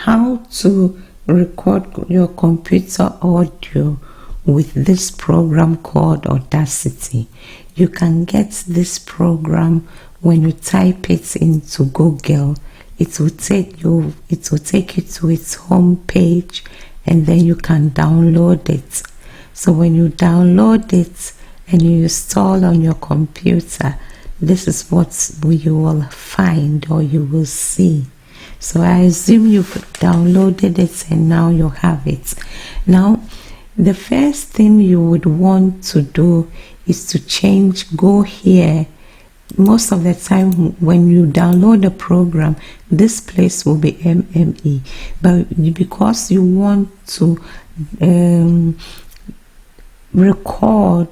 how to record your computer audio with this program called Audacity. You can get this program when you type it into Google. It will take you to its home page, and then you can download it. So when you download it and you install on your computer, this is what you will find or you will see. So I assume you've downloaded it and now you have it. Now, the first thing you would want to do is to go here. Most of the time when you download a program, this place will be MME. But because you want to record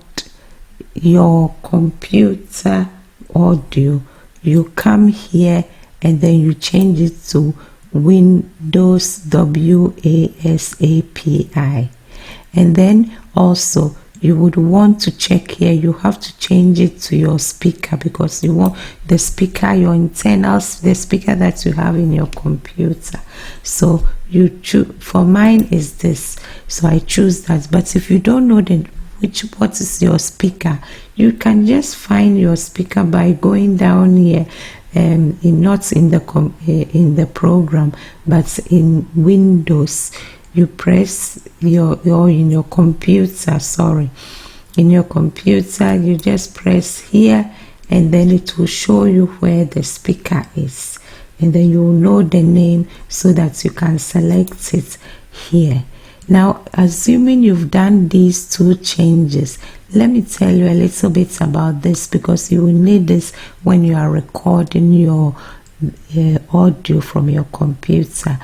your computer audio, you come here and then you change it to Windows WASAPI. And then also you would want to check here, you have to change it to your speaker, because you want the speaker, your internals, the speaker that you have in your computer. So you choose, for mine is this, so I choose that. But if you don't know what is your speaker, you can just find your speaker by going down here, not in the program, but in Windows. You press in your computer, in your computer, you just press here, and then it will show you where the speaker is, and then you will know the name so that you can select it here. Now, assuming you've done these two changes, let me tell you a little bit about this, because you will need this when you are recording your audio from your computer.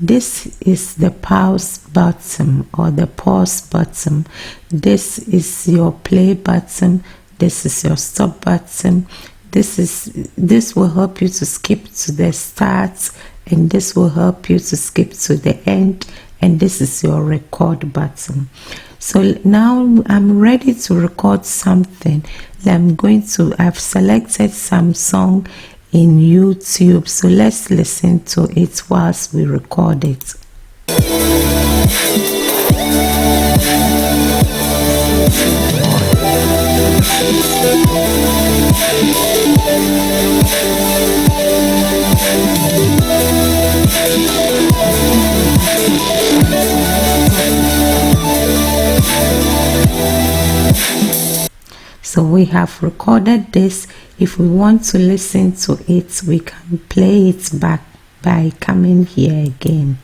This is the pause button or the pause button. This is your play button. This is your stop button. This will help you to skip to the start, and this will help you to skip to the end, and this is your record button. So now I'm ready to record something. I've selected some song in YouTube, so let's listen to it whilst we record it. So we have recorded this. If we want to listen to it, we can play it back by coming here again.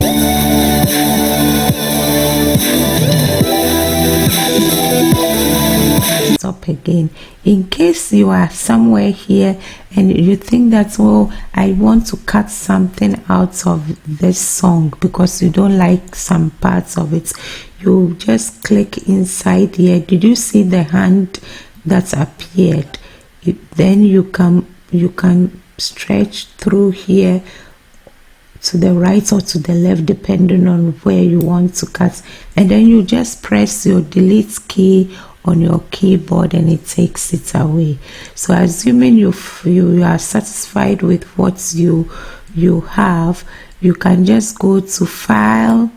Stop again. In case you are somewhere here and you think that, oh, I want to cut something out of this song because you don't like some parts of it, you just click inside here. Did you see the hand that appeared? Then you can stretch through here to the right or to the left, depending on where you want to cut, and then you just press your delete key on your keyboard and it takes it away. So assuming you are satisfied with what you have, you can just go to File,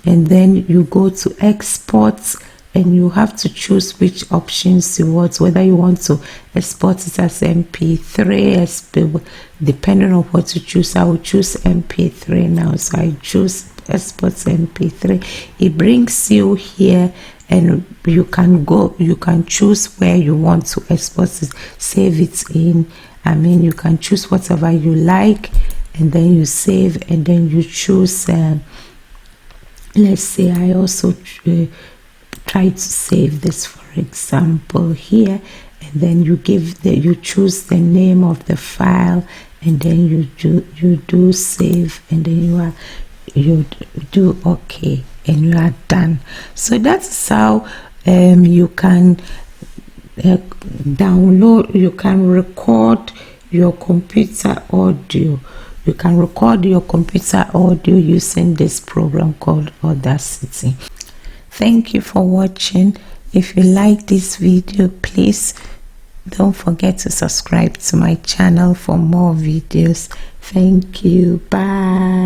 and then you go to Export, and you have to choose which options you want, whether you want to export it as MP3, depending on what you choose. I will choose MP3 now, so I choose export MP3. It brings you here, and you can choose where you want to export it, save it in. You can choose whatever you like, and then you save, and then you choose, let's say I also try to save this, for example, here, and then you choose the name of the file, and then you do save, and then you do OK, and you are done. So that's how you can download, you can record your computer audio. You can record your computer audio using this program called Audacity. Thank you for watching. If you like this video, please don't forget to subscribe to my channel for more videos. Thank you. Bye.